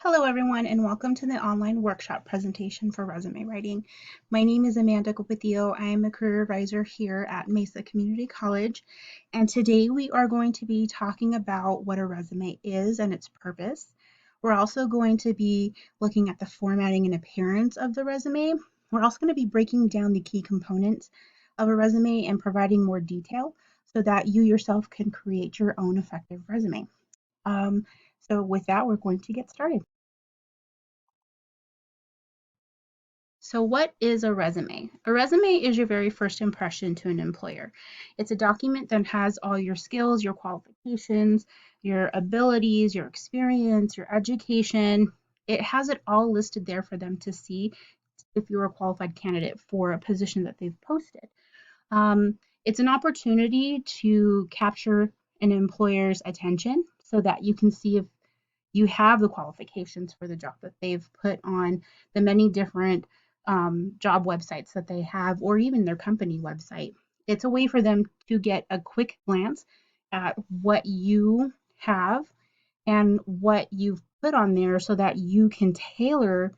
Hello, everyone, and welcome to the online workshop presentation for resume writing. My name is Amanda Gopithio. I am a career advisor here at Mesa Community College, and today we are going to be talking about what a resume is and its purpose. We're also going to be looking at the formatting and appearance of the resume. We're also going to be breaking down the key components of a resume and providing more detail so that you yourself can create your own effective resume. So with that, we're going to get started. So, what is a resume? A resume is your very first impression to an employer. It's a document that has all your skills, your qualifications, your abilities, your experience, your education. It has it all listed there for them to see if you're a qualified candidate for a position that they've posted. It's an opportunity to capture an employer's attention so that you can see if you have the qualifications for the job that they've put on the many different job websites that they have, or even their company website. It's a way for them to get a quick glance at what you have and what you've put on there so that you can tailor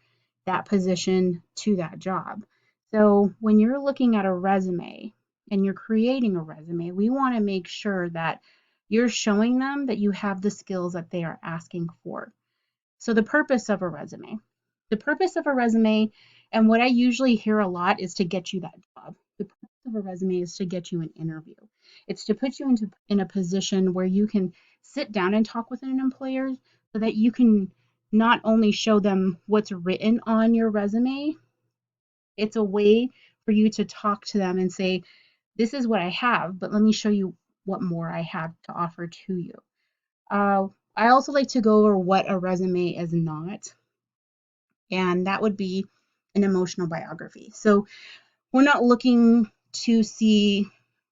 that position to that job. So when you're looking at a resume and you're creating a resume, we want to make sure that you're showing them that you have the skills that they are asking for. So the purpose of a resume. The purpose of a resume, and what I usually hear a lot, is to get you that job. The purpose of a resume is to get you an interview. It's to put you in a position where you can sit down and talk with an employer so that you can not only show them what's written on your resume, it's a way for you to talk to them and say, this is what I have, but let me show you what more I have to offer to you. I also like to go over what a resume is not, and that would be an emotional biography. So we're not looking to see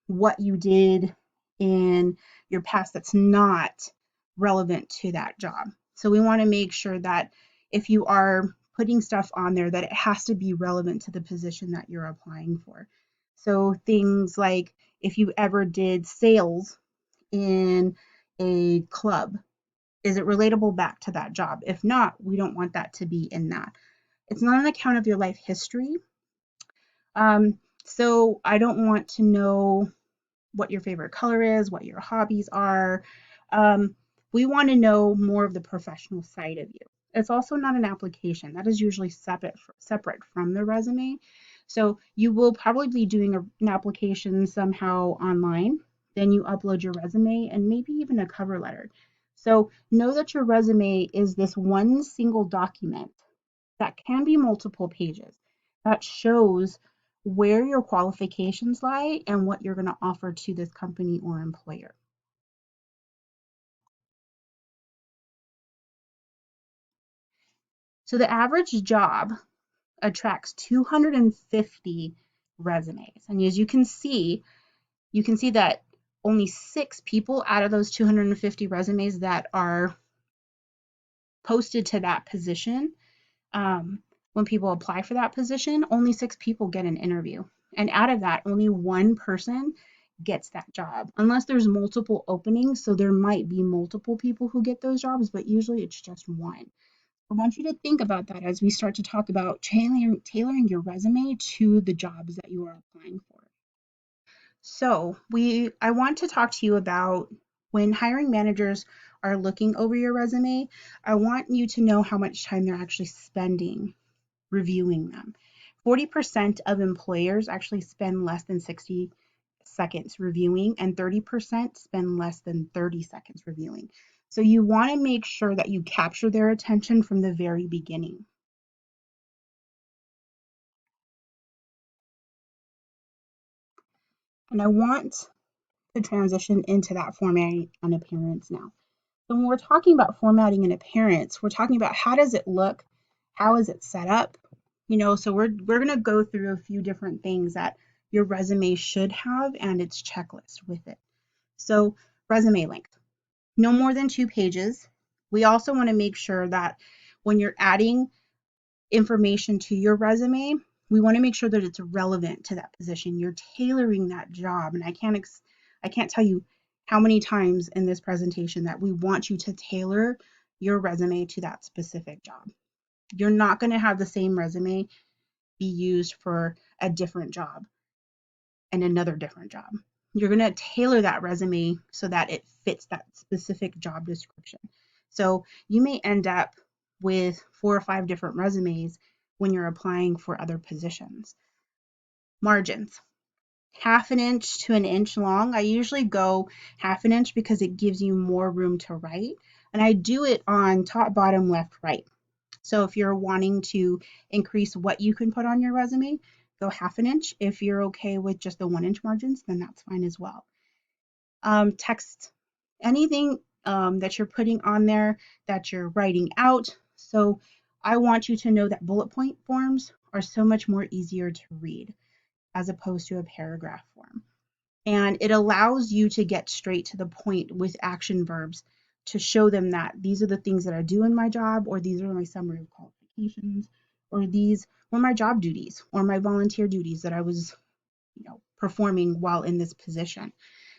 what you did in your past that's not relevant to that job. So we want to make sure that if you are putting stuff on there, that it has to be relevant to the position that you're applying for. So things like if you ever did sales in a club, is it relatable back to that job? If not, we don't want that to be in that. It's not an account of your life history. So I don't want to know what your favorite color is, what your hobbies are. We want to know more of the professional side of you. It's also not an application. That is usually separate from the resume. So you will probably be doing an application somehow online. Then you upload your resume and maybe even a cover letter. So know that your resume is this one single document that can be multiple pages that shows where your qualifications lie and what you're going to offer to this company or employer. So the average job attracts 250 resumes. And as you can see that only 6 people out of those 250 resumes that are posted to that position, when people apply for that position, only 6 people get an interview. And out of that, only one person gets that job, unless there's multiple openings. So there might be multiple people who get those jobs, but usually it's just one. I want you to think about that as we start to talk about tailoring your resume to the jobs that you are applying for. So I want to talk to you about when hiring managers are looking over your resume. I want you to know how much time they're actually spending reviewing them. 40% of employers actually spend less than 60 seconds reviewing, and 30% spend less than 30 seconds reviewing. So you want to make sure that you capture their attention from the very beginning. And I want to transition into that formatting and appearance now. So when we're talking about formatting and appearance, we're talking about how does it look? How is it set up? So we're going to go through a few different things that your resume should have and its checklist with it. So resume length, no more than 2 pages. We also want to make sure that when you're adding information to your resume, we want to make sure that it's relevant to that position. You're tailoring that job, and I can't tell you how many times in this presentation that we want you to tailor your resume to that specific job. You're not going to have the same resume be used for a different job and another different job. You're going to tailor that resume so that it fits that specific job description. So you may end up with 4 or 5 different resumes when you're applying for other positions. Margins. Half an inch to an inch long. I usually go half an inch because it gives you more room to write. And I do it on top, bottom, left, right. So if you're wanting to increase what you can put on your resume, go half an inch. If you're okay with just the 1 inch margins, then that's fine as well. Text, anything that you're putting on there that you're writing out. So I want you to know that bullet point forms are so much more easier to read as opposed to a paragraph form. And it allows you to get straight to the point with action verbs to show them that these are the things that I do in my job, or these are my summary of qualifications, or these were my job duties or my volunteer duties that I was, performing while in this position.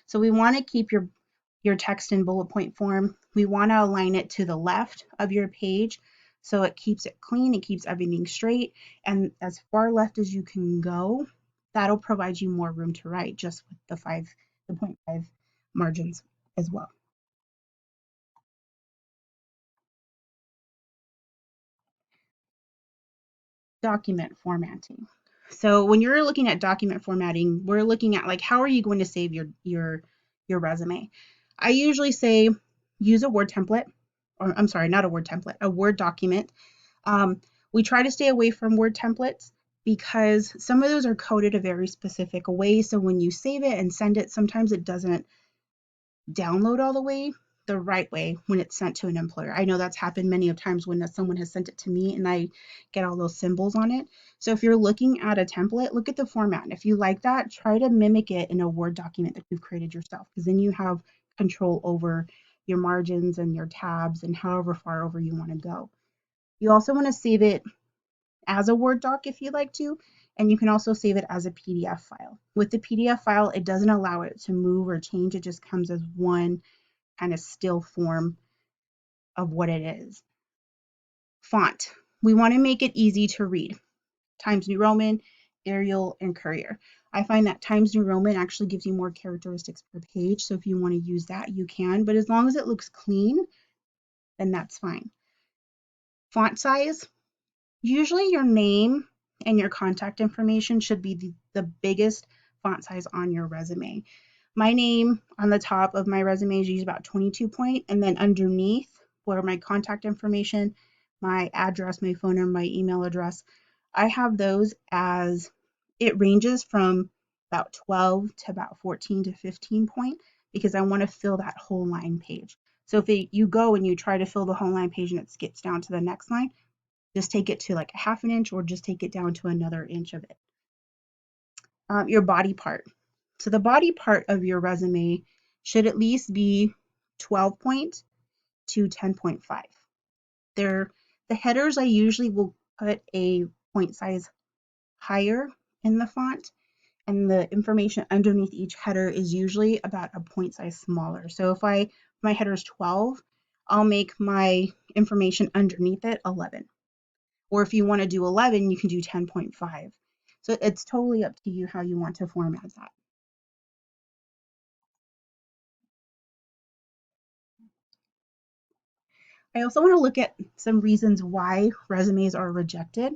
So we want to keep your text in bullet point form. We want to align it to the left of your page so it keeps it clean, it keeps everything straight, and as far left as you can go. That'll provide you more room to write just with the 0.5 margins as well. Document formatting. So when you're looking at document formatting, we're looking at like how are you going to save your resume. I usually say use a Word template, or I'm sorry, not a Word template, a Word document. We try to stay away from Word templates because some of those are coded a very specific way. So when you save it and send it, sometimes it doesn't download all the way the right way when it's sent to an employer. I know that's happened many of times when someone has sent it to me and I get all those symbols on it. So if you're looking at a template, look at the format. And if you like that, try to mimic it in a Word document that you've created yourself, because then you have control over your margins and your tabs and however far over you want to go. You also want to save it as a Word doc if you'd like to, and you can also save it as a PDF file. With the PDF file, it doesn't allow it to move or change. It just comes as one kind of still form of what it is. Font. We want to make it easy to read. Times New Roman, Arial, and Courier. I find that Times New Roman actually gives you more characteristics per page, so if you want to use that, you can, but as long as it looks clean, then that's fine. Font size. Usually your name and your contact information should be the biggest font size on your resume. My name on the top of my resume is usually about 22 point, and then underneath where my contact information, my address, my phone number, my email address, I have those as, it ranges from about 12 to about 14 to 15 point because I want to fill that whole line page. So if you go and you try to fill the whole line page and it skips down to the next line, just take it to like a half an inch or just take it down to another inch of it. Your body part. So the body part of your resume should at least be 12 point to 10.5. The headers, I usually will put a point size higher in the font, and the information underneath each header is usually about a point size smaller. So if my header is 12, I'll make my information underneath it 11. Or if you want to do 11, you can do 10.5. So it's totally up to you how you want to format that. I also want to look at some reasons why resumes are rejected.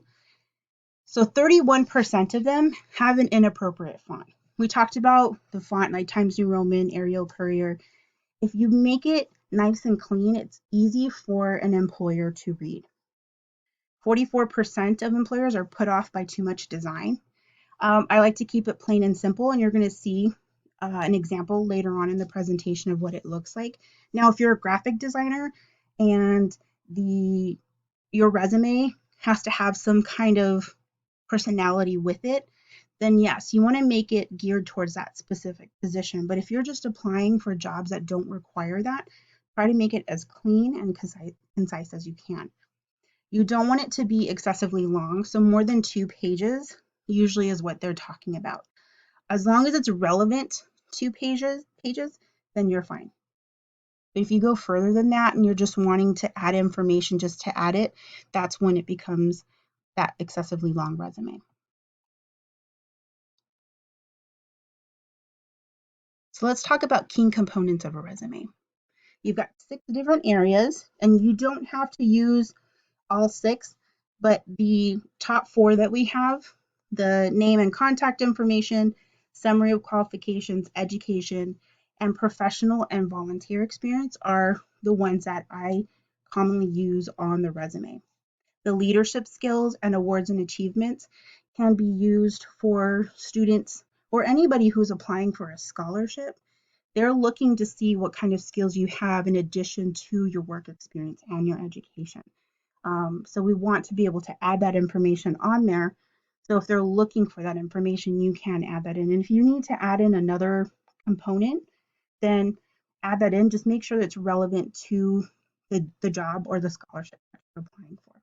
So 31% of them have an inappropriate font. We talked about the font like Times New Roman, Arial, Courier. If you make it nice and clean, it's easy for an employer to read. 44% of employers are put off by too much design. I like to keep it plain and simple, and you're going to see an example later on in the presentation of what it looks like. Now, if you're a graphic designer and your resume has to have some kind of personality with it, then yes, you want to make it geared towards that specific position. But if you're just applying for jobs that don't require that, try to make it as clean and concise as you can. You don't want it to be excessively long, so more than 2 pages usually is what they're talking about. As long as it's relevant 2 pages, then you're fine. But if you go further than that and you're just wanting to add information just to add it, that's when it becomes that excessively long resume. So let's talk about key components of a resume. You've got 6 different areas, and you don't have to use all 6, but the top 4 that we have, the name and contact information, summary of qualifications, education, and professional and volunteer experience are the ones that I commonly use on the resume. The leadership skills and awards and achievements can be used for students or anybody who's applying for a scholarship. They're looking to see what kind of skills you have in addition to your work experience and your education. So we want to be able to add that information on there. So if they're looking for that information, you can add that in. And if you need to add in another component, then add that in. Just make sure that it's relevant to the job or the scholarship that you're applying for.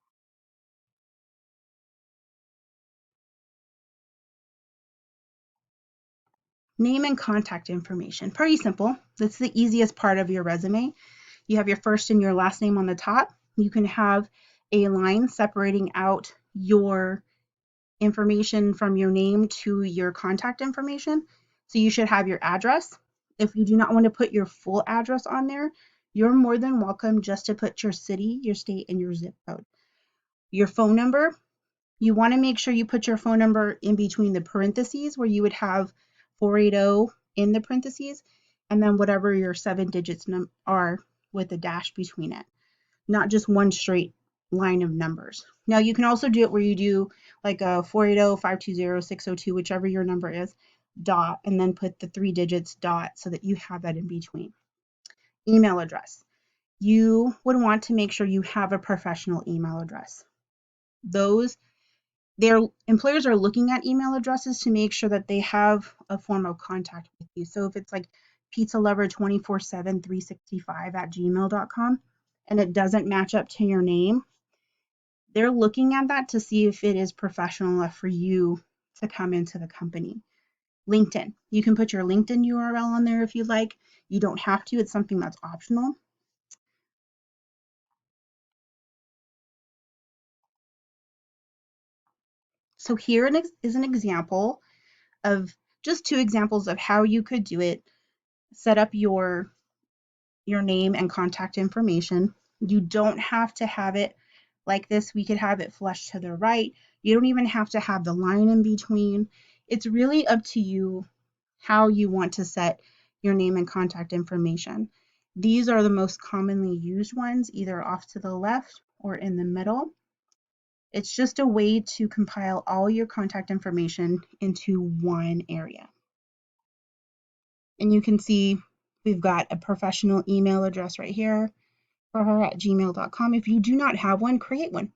Name and contact information. Pretty simple. That's the easiest part of your resume. You have your first and your last name on the top. You can have a line separating out your information from your name to your contact information. So you should have your address. If you do not want to put your full address on there, you're more than welcome just to put your city, your state, and your zip code. Your phone number, you want to make sure you put your phone number in between the parentheses where you would have 480 in the parentheses, and then whatever your 7 digits are with a dash between it, not just one straight line of numbers. Now you can also do it where you do like a 480, 520, 602, whichever your number is, dot, and then put the 3 digits dot so that you have that in between. Email address. You would want to make sure you have a professional email address. Those their employers are looking at email addresses to make sure that they have a form of contact with you. So if it's like pizza lover 24/7 365 at gmail.com and it doesn't match up to your name, they're looking at that to see if it is professional enough for you to come into the company. LinkedIn. You can put your LinkedIn URL on there if you like. You don't have to, it's something that's optional. So here is an example of just 2 examples of how you could do it. Set up your name and contact information. You don't have to have it like this. We could have it flushed to the right. You don't even have to have the line in between. It's really up to you how you want to set your name and contact information. These are the most commonly used ones, either off to the left or in the middle. It's just a way to compile all your contact information into one area. And you can see we've got a professional email address right here for her at gmail.com. If you do not have one, create one.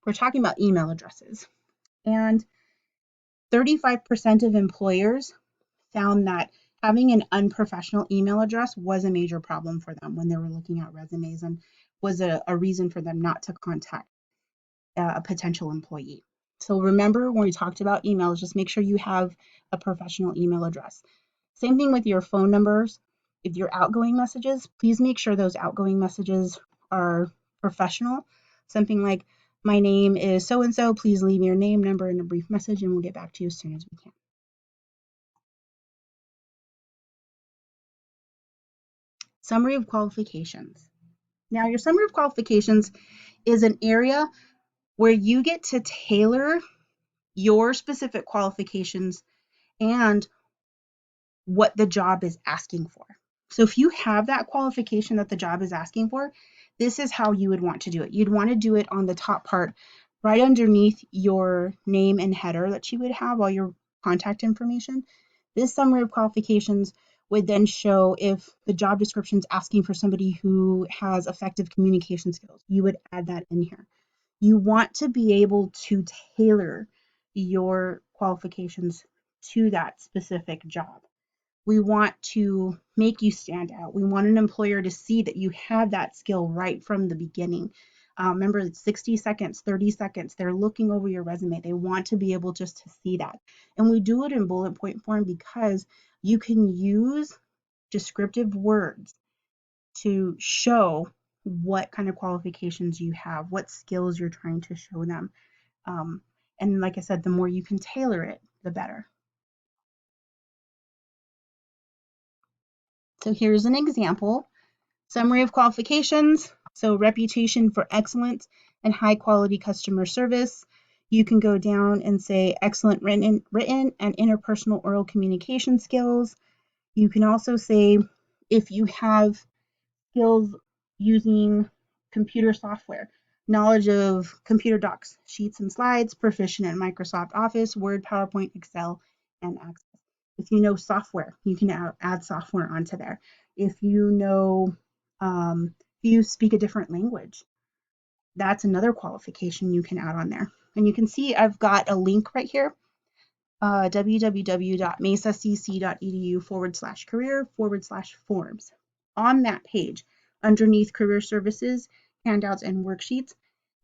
We're talking about email addresses. And 35% of employers found that having an unprofessional email address was a major problem for them when they were looking at resumes and was a reason for them not to contact a potential employee. So remember when we talked about emails, just make sure you have a professional email address. Same thing with your phone numbers. If your outgoing messages, please make sure those outgoing messages are professional. Something like, my name is so and so, please leave your name, number, and a brief message, and we'll get back to you as soon as we can. Summary of qualifications. Now, your summary of qualifications is an area where you get to tailor your specific qualifications and what the job is asking for. So if you have that qualification that the job is asking for, this is how you would want to do it. You'd want to do it on the top part, right underneath your name and header that you would have all your contact information. This summary of qualifications would then show if the job description is asking for somebody who has effective communication skills. You would add that in here. You want to be able to tailor your qualifications to that specific job. We want to make you stand out. We want an employer to see that you have that skill right from the beginning. Remember, it's 60 seconds, 30 seconds. They're looking over your resume. They want to be able just to see that. And we do it in bullet point form because you can use descriptive words to show what kind of qualifications you have, what skills you're trying to show them. Um, and like I said, the more you can tailor it, the better. So here's an example. Summary of qualifications. So reputation for excellence and high quality customer service. You can go down and say excellent written and interpersonal oral communication skills. You can also say if you have skills using computer software, knowledge of computer docs, sheets and slides, proficient in Microsoft Office, Word, PowerPoint, Excel, and Access. If you know software, you can add software onto there. If you know, if you speak a different language, that's another qualification you can add on there. And you can see I've got a link right here, www.mesacc.edu/career/forms. On that page, underneath career services, handouts, and worksheets,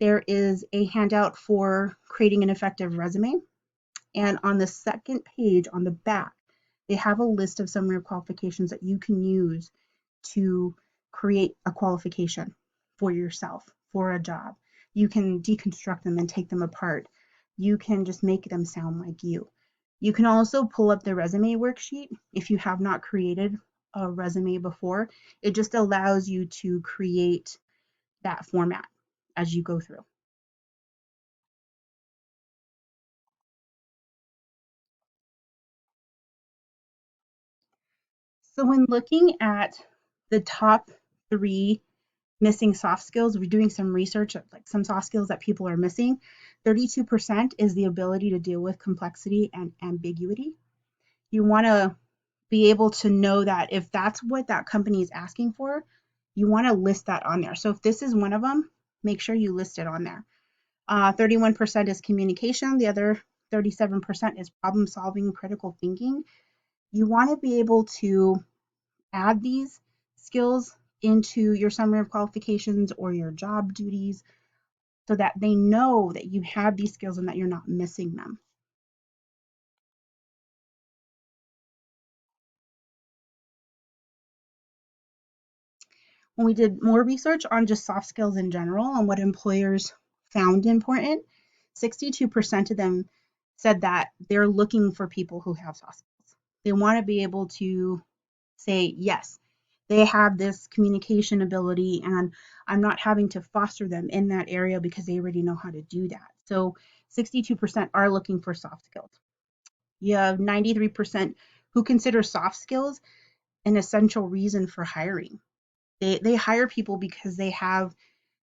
there is a handout for creating an effective resume. And on the second page, on the back, they have a list of summary of qualifications that you can use to create a qualification for yourself, for a job. You can deconstruct them and take them apart. You can just make them sound like you. You can also pull up the resume worksheet if you have not created a resume before. It just allows you to create that format as you go through. So when looking at the top 3 missing soft skills, we're doing some research of like some soft skills that people are missing. 32% is the ability to deal with complexity and ambiguity. You want to be able to know that if that's what that company is asking for, you want to list that on there. So if this is one of them, make sure you list it on there. 31% is communication. The other 37% is problem solving, critical thinking. You want to be able to add these skills into your summary of qualifications or your job duties so that they know that you have these skills and that you're not missing them. When we did more research on just soft skills in general and what employers found important, 62% of them said that they're looking for people who have soft skills. They want to be able to say, yes, they have this communication ability and I'm not having to foster them in that area because they already know how to do that. So 62% are looking for soft skills. You have 93% who consider soft skills an essential reason for hiring. They hire people because they have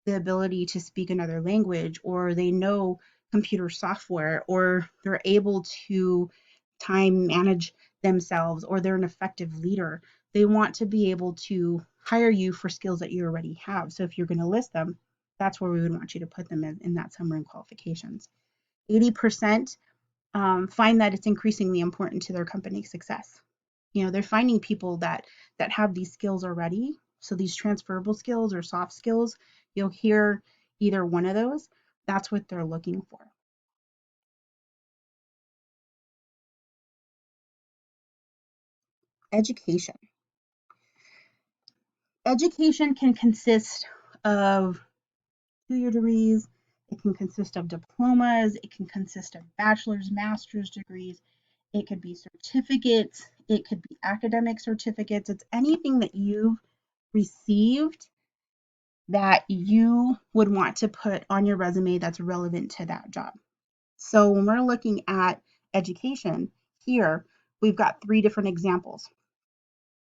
the ability to speak another language or they know computer software or they're able to time manage themselves or they're an effective leader. They want to be able to hire you for skills that you already have. So if you're going to list them, that's where we would want you to put them in that summary and qualifications. 80% find that it's increasingly important to their company success. You know, they're finding people that have these skills already. So these transferable skills or soft skills, you'll hear either one of those. That's what they're looking for. Education. Education can consist of 2-year degrees, it can consist of diplomas, it can consist of bachelor's, master's degrees, it could be certificates, it could be academic certificates. It's anything that you've received that you would want to put on your resume that's relevant to that job. So when we're looking at education here, we've got 3 different examples.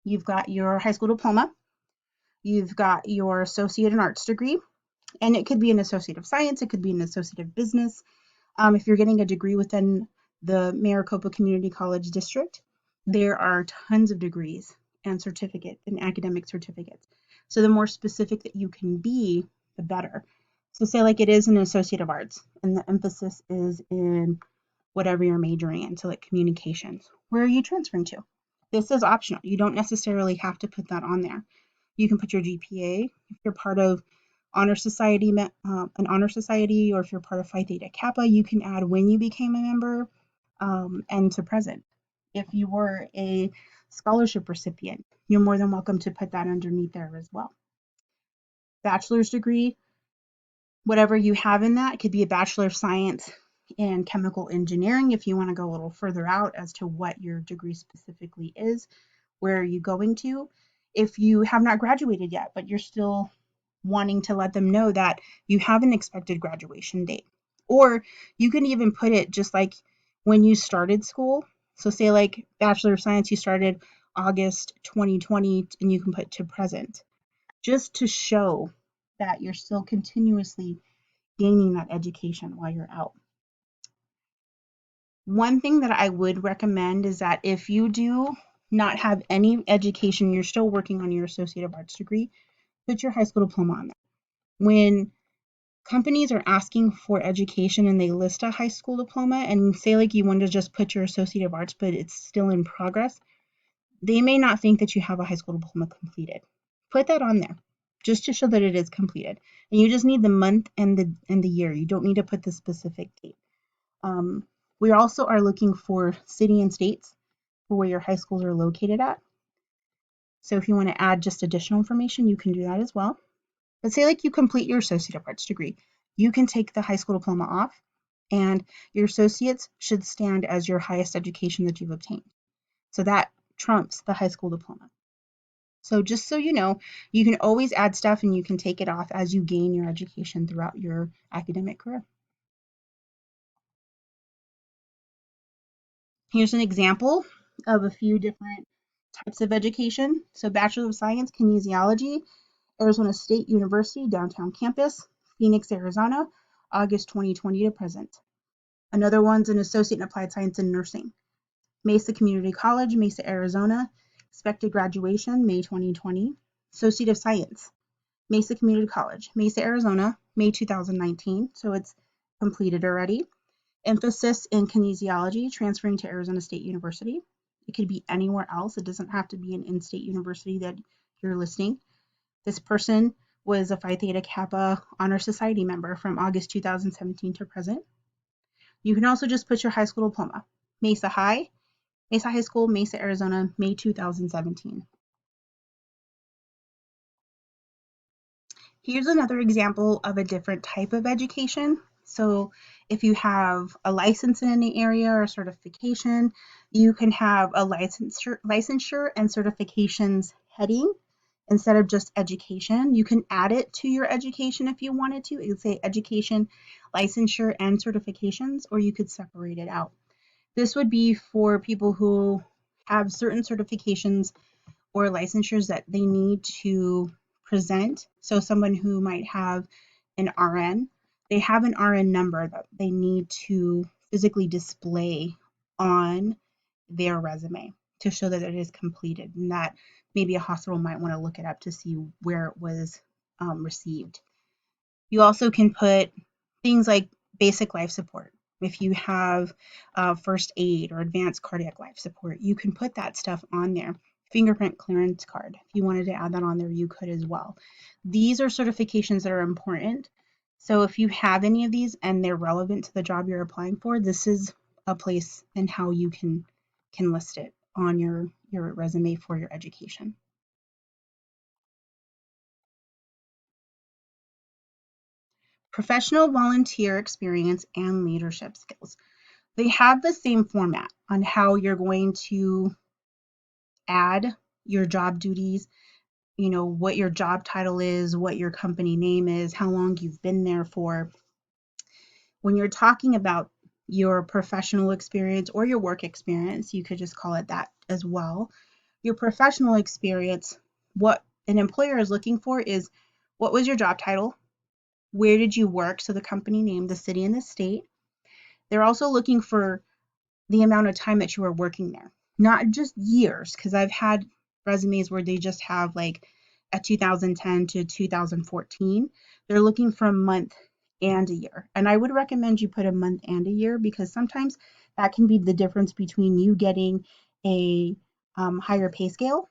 You've got your high school diploma, you've got your associate in arts degree, and it could be an associate of science, it could be an associate of business. If you're getting a degree within the Maricopa Community College District, there are tons of degrees and certificates and academic certificates. So the more specific that you can be, the better. So say like it is an associate of arts and the emphasis is in whatever you're majoring in, so like communications. Where are you transferring to? This is optional. You don't necessarily have to put that on there. You can put your GPA if you're part of an honor society, or if you're part of Phi Theta Kappa, you can add when you became a member, and to present. If you were a scholarship recipient, you're more than welcome to put that underneath there as well. Bachelor's degree, whatever you have in that, it could be a Bachelor of Science in Chemical Engineering if you want to go a little further out as to what your degree specifically is. Where are you going to? If you have not graduated yet, but you're still wanting to let them know that you have an expected graduation date. Or you can even put it just like when you started school. So say like Bachelor of Science, you started August 2020, and you can put to present, just to show that you're still continuously gaining that education while you're out. One thing that I would recommend is that if you do not have any education, you're still working on your Associate of Arts degree, put your high school diploma on there. When companies are asking for education and they list a high school diploma, and say like you want to just put your Associate of Arts, but it's still in progress, they may not think that you have a high school diploma completed. Put that on there just to show that it is completed. And you just need the month and the year. You don't need to put the specific date. We also are looking for city and states for where your high schools are located at. So if you want to add just additional information, you can do that as well. But say like you complete your Associate of Arts degree, you can take the high school diploma off, and your associates should stand as your highest education that you've obtained. So that trumps the high school diploma. So just so you know, you can always add stuff and you can take it off as you gain your education throughout your academic career. Here's an example of a few different types of education. So Bachelor of Science, Kinesiology, Arizona State University, downtown campus, Phoenix, Arizona, August 2020 to present. Another one's an Associate in Applied Science in Nursing, Mesa Community College, Mesa, Arizona, expected graduation, May 2020. Associate of Science, Mesa Community College, Mesa, Arizona, May 2019, so it's completed already. Emphasis in kinesiology, transferring to Arizona State University. It could be anywhere else. It doesn't have to be an in-state university that you're listing. This person was a Phi Theta Kappa Honor Society member from August 2017 to present. You can also just put your high school diploma. Mesa High School, Mesa, Arizona, May 2017. Here's another example of a different type of education. So if you have a license in any area or certification, you can have a licensure and certifications heading instead of just education. You can add it to your education if you wanted to. It would say education, licensure, and certifications, or you could separate it out. This would be for people who have certain certifications or licensures that they need to present. So someone who might have an RN, they have an RN number that they need to physically display on their resume to show that it is completed, and that maybe a hospital might want to look it up to see where it was received. You also can put things like basic life support. If you have first aid or advanced cardiac life support, you can put that stuff on there. Fingerprint clearance card. If you wanted to add that on there, you could as well. These are certifications that are important. So if you have any of these and they're relevant to the job you're applying for, this is a place and how you can list it on your resume for your education. Professional volunteer experience and leadership skills. They have the same format on how you're going to add your job duties, what your job title is, what your company name is, how long you've been there for. When you're talking about your professional experience or your work experience, you could just call it that as well. Your professional experience, what an employer is looking for is, what was your job title? Where did you work? So the company name, the city, and the state. They're also looking for the amount of time that you were working there, not just years, because I've had resumes where they just have like a 2010 to 2014. They're looking for a month and a year. And I would recommend you put a month and a year, because sometimes that can be the difference between you getting a higher pay scale,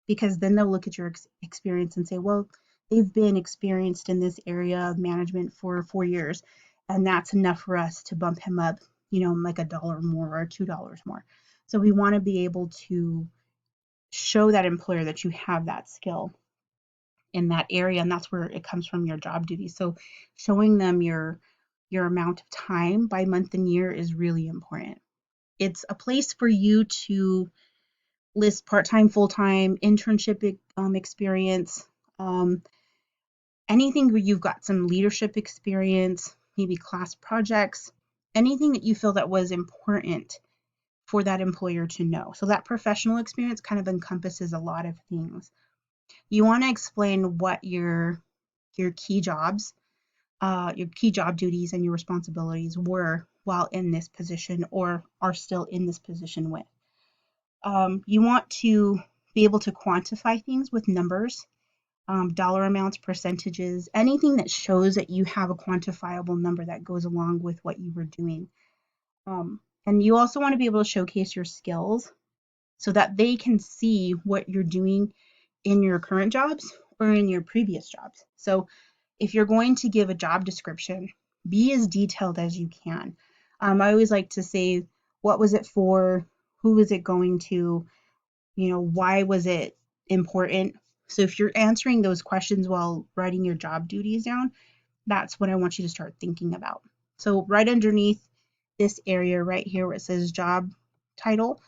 because then they'll look at your experience and say, well, they've been experienced in this area of management for 4 years, and that's enough for us to bump him up, like $1 more or $2 more. So we want to be able to show that employer that you have that skill in that area, and that's where it comes from, your job duties. So showing them your amount of time by month and year is really important. It's a place for you to list part-time, full-time, internship experience, um, anything where you've got some leadership experience, maybe class projects, anything that you feel that was important for that employer to know. So that professional experience kind of encompasses a lot of things. You want to explain what your key jobs, your key job duties and your responsibilities were while in this position or are still in this position with. You want to be able to quantify things with numbers, dollar amounts, percentages, anything that shows that you have a quantifiable number that goes along with what you were doing. And you also want to be able to showcase your skills so that they can see what you're doing in your current jobs or in your previous jobs. So if you're going to give a job description, be as detailed as you can. I always like to say, what was it for? Who was it going to? Why was it important? So if you're answering those questions while writing your job duties down, that's what I want you to start thinking about. So right underneath this area right here where it says job title,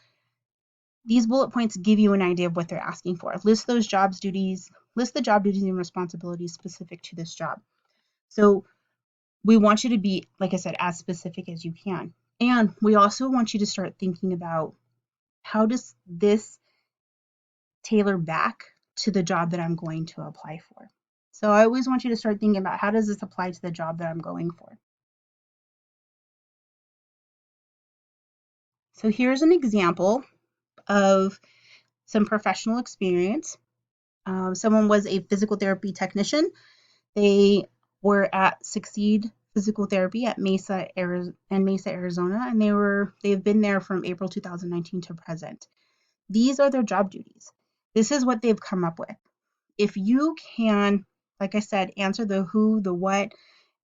these bullet points give you an idea of what they're asking for. List the job duties and responsibilities specific to this job. So we want you to be, like I said, as specific as you can. And we also want you to start thinking about, how does this tailor back to the job that I'm going to apply for? So I always want you to start thinking about, how does this apply to the job that I'm going for? So here's an example of some professional experience. Someone was a physical therapy technician. They were at Succeed Physical Therapy at Mesa, Arizona, and they've been there from April 2019 to present. These are their job duties. This is what they've come up with. If you can, like I said, answer the who, the what,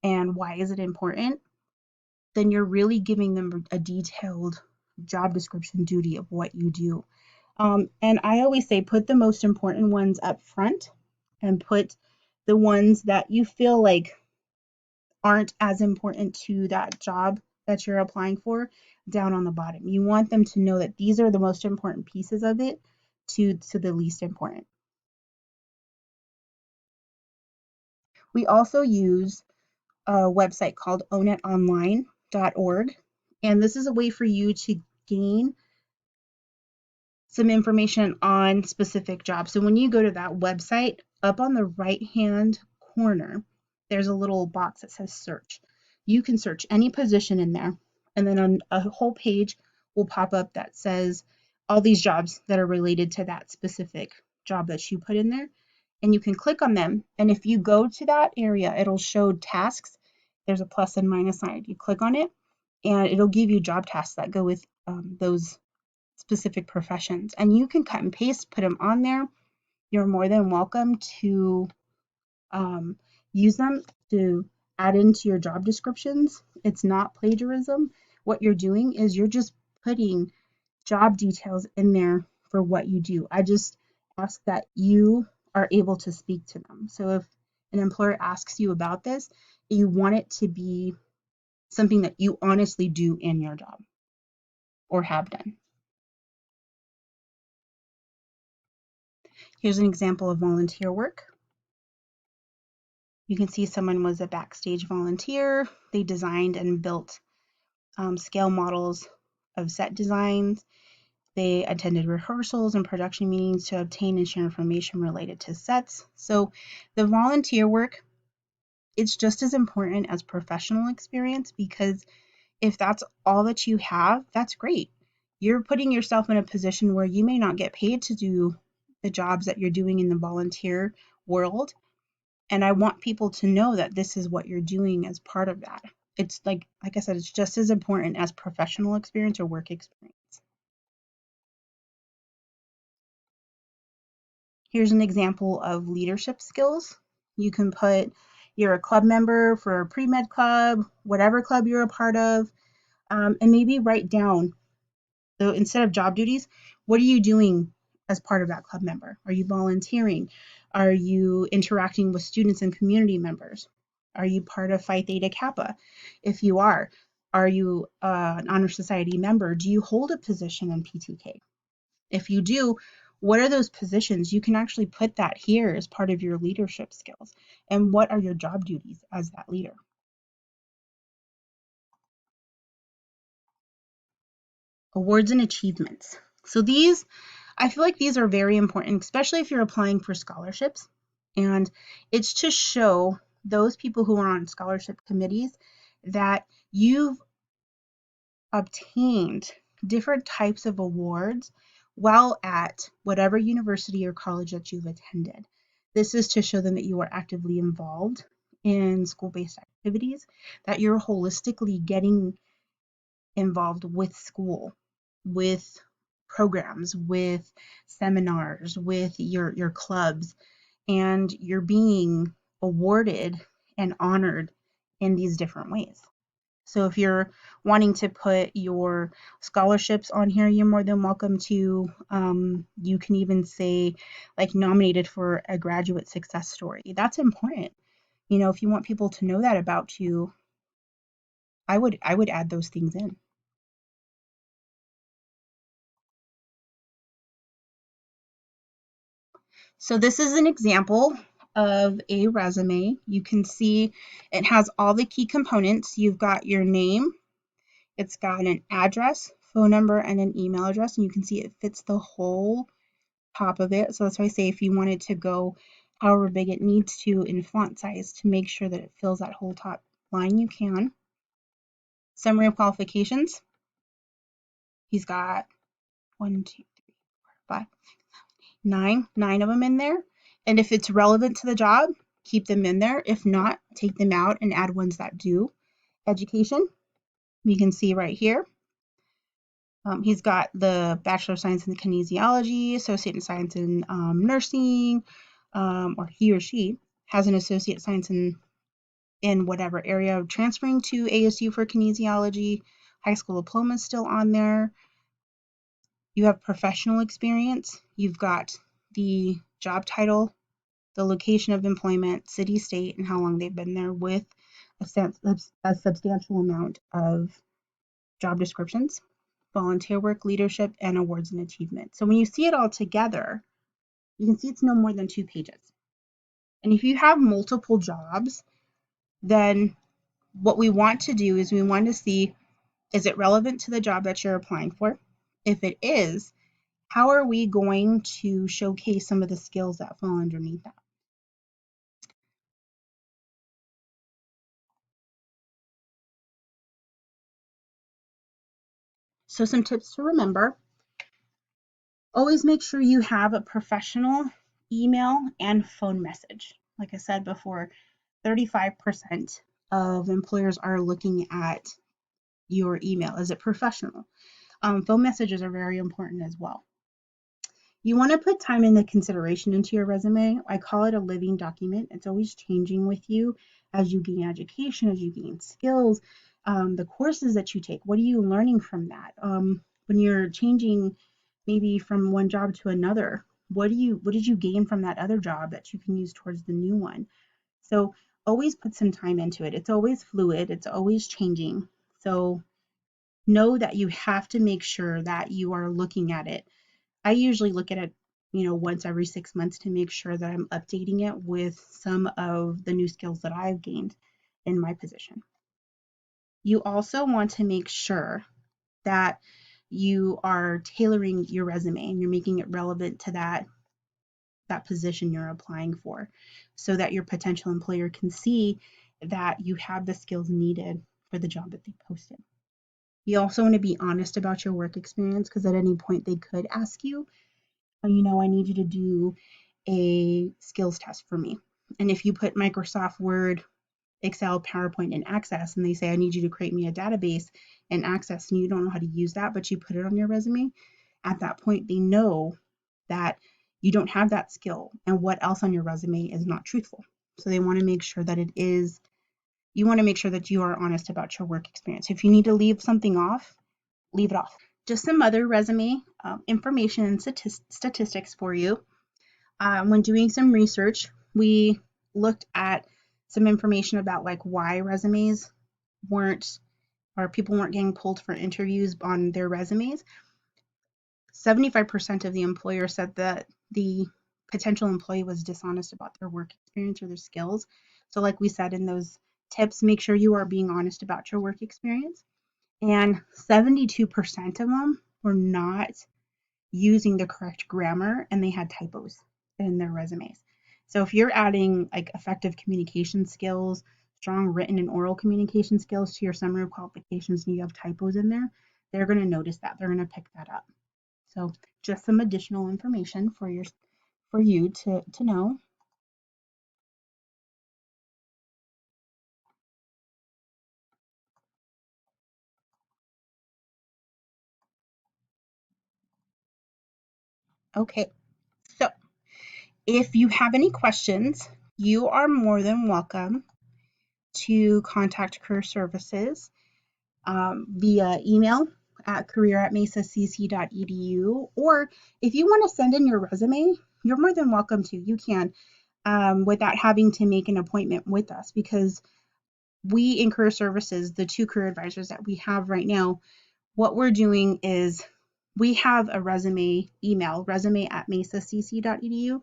and why is it important, then you're really giving them a detailed job description duty of what you do. And I always say, put the most important ones up front and put the ones that you feel like aren't as important to that job that you're applying for down on the bottom. You want them to know that these are the most important pieces of it to the least important. We also use a website called ownitonline.org, and this is a way for you to gain some information on specific jobs. So when you go to that website, up on the right hand corner, there's a little box that says search. You can search any position in there, and then on a whole page will pop up that says all these jobs that are related to that specific job that you put in there. And you can click on them. And if you go to that area, it'll show tasks. There's a plus and minus sign. You click on it, and it'll give you job tasks that go with those specific professions. And you can cut and paste, put them on there. You're more than welcome to use them to add into your job descriptions. It's not plagiarism. What you're doing is you're just putting job details in there for what you do. I just ask that you are able to speak to them. So if an employer asks you about this, you want it to be something that you honestly do in your job or have done. Here's an example of volunteer work. You can see someone was a backstage volunteer. They designed and built scale models of set designs. They attended rehearsals and production meetings to obtain and share information related to sets. So the volunteer work, it's just as important as professional experience, because if that's all that you have, that's great. You're putting yourself in a position where you may not get paid to do the jobs that you're doing in the volunteer world. And I want people to know that this is what you're doing as part of that. It's like I said, it's just as important as professional experience or work experience. Here's an example of leadership skills. You can put you're a club member for a pre-med club, whatever club you're a part of, and maybe write down, so instead of job duties, what are you doing as part of that club member? Are you volunteering? Are you interacting with students and community members? Are you part of Phi Theta Kappa? If you are you an honor society member? Do you hold a position in PTK? If you do, what are those positions? You can actually put that here as part of your leadership skills. And what are your job duties as that leader? Awards and achievements. So these, I feel like these are very important, especially if you're applying for scholarships. And it's to show those people who are on scholarship committees that you've obtained different types of awards while at whatever university or college that you've attended. This is to show them that you are actively involved in school-based activities, that you're holistically getting involved with school, with programs, with seminars, with your clubs, and you're being awarded and honored in these different ways. So if you're wanting to put your scholarships on here, you're more than welcome to. You can even say like nominated for a graduate success story. That's important. You know, if you want people to know that about you, I would add those things in. So this is an example of a resume. You can see it has all the key components. You've got your name, it's got an address, phone number, and an email address, and you can see it fits the whole top of it. So that's why I say if you wanted to go however big it needs to in font size to make sure that it fills that whole top line, you can. Summary of qualifications. He's got 5, 9 of them in there. And if it's relevant to the job, keep them in there. If not, take them out and add ones that do. Education, you can see right here. He's got the Bachelor of Science in Kinesiology, Associate in Science in Nursing, or he or she has an Associate Science in whatever area, transferring to ASU for kinesiology. High school diploma is still on there. You have professional experience. You've got the job title, the location of employment, city, state, and how long they've been there with a substantial amount of job descriptions, volunteer work, leadership, and awards and achievement. So when you see it all together, you can see it's no more than 2 pages. And if you have multiple jobs, then what we want to do is we want to see, is it relevant to the job that you're applying for? If it is, how are we going to showcase some of the skills that fall underneath that? So some tips to remember: always make sure you have a professional email and phone message. Like I said before, 35% of employers are looking at your email. Is it professional? Phone messages are very important as well. You want to put time and the consideration into your resume. I call it a living document. It's always changing with you as you gain education, as you gain skills, the courses that you take. What are you learning from that? When you're changing maybe from one job to another, what did you gain from that other job that you can use towards the new one? So always put some time into it. It's always fluid. It's always changing. So know that you have to make sure that you are looking at it. I usually look at it, once every 6 months to make sure that I'm updating it with some of the new skills that I've gained in my position. You also want to make sure that you are tailoring your resume and you're making it relevant to that position you're applying for, so that your potential employer can see that you have the skills needed for the job that they posted. You also want to be honest about your work experience, because at any point they could ask you, I need you to do a skills test for me. And if you put Microsoft Word, Excel, PowerPoint, and Access, and they say, I need you to create me a database and Access, and you don't know how to use that, but you put it on your resume, at that point, they know that you don't have that skill, and what else on your resume is not truthful. So they want to make sure that you want to make sure that you are honest about your work experience. If you need to leave something off, leave it off. Just some other resume information and statistics for you. When doing some research, we looked at some information about like why resumes weren't or people weren't getting pulled for interviews on their resumes. 75% of the employer said that the potential employee was dishonest about their work experience or their skills. So, like we said in those tips, make sure you are being honest about your work experience. And 72% of them were not using the correct grammar and they had typos in their resumes. So if you're adding like effective communication skills, strong written and oral communication skills to your summary of qualifications and you have typos in there, they're going to notice that. They're going to pick that up. So just some additional information for you to know. Okay. So if you have any questions, you are more than welcome to contact Career Services via email at career@mesacc.edu. Or if you want to send in your resume, you're more than welcome to. You can without having to make an appointment with us because we in Career Services, the two career advisors that we have right now, what we're doing is we have a resume email, resume@mesacc.edu.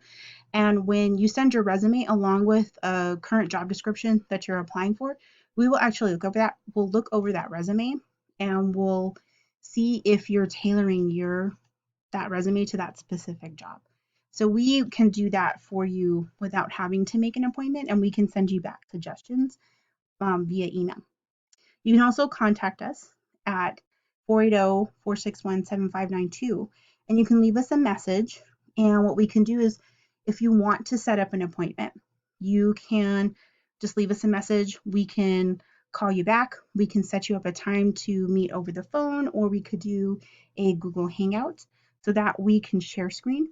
And when you send your resume along with a current job description that you're applying for, we will actually look over that. We'll look over that resume and we'll see if you're tailoring that resume to that specific job. So we can do that for you without having to make an appointment, and we can send you back suggestions via email. You can also contact us at 480-461-7592, and you can leave us a message. And what we can do is, if you want to set up an appointment, you can just leave us a message. We can call you back. We can set you up a time to meet over the phone, or we could do a Google Hangout so that we can share screen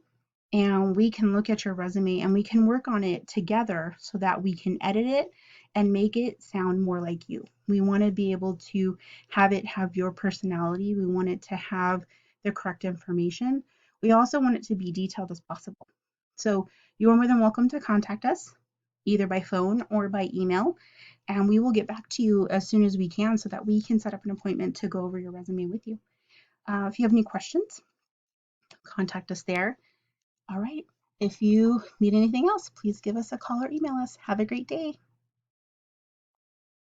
and we can look at your resume and we can work on it together so that we can edit it and make it sound more like you. We want to be able to have it have your personality. We want it to have the correct information. We also want it to be detailed as possible. So you are more than welcome to contact us either by phone or by email, and we will get back to you as soon as we can so that we can set up an appointment to go over your resume with you. If you have any questions, contact us there. All right. If you need anything else, please give us a call or email us. Have a great day.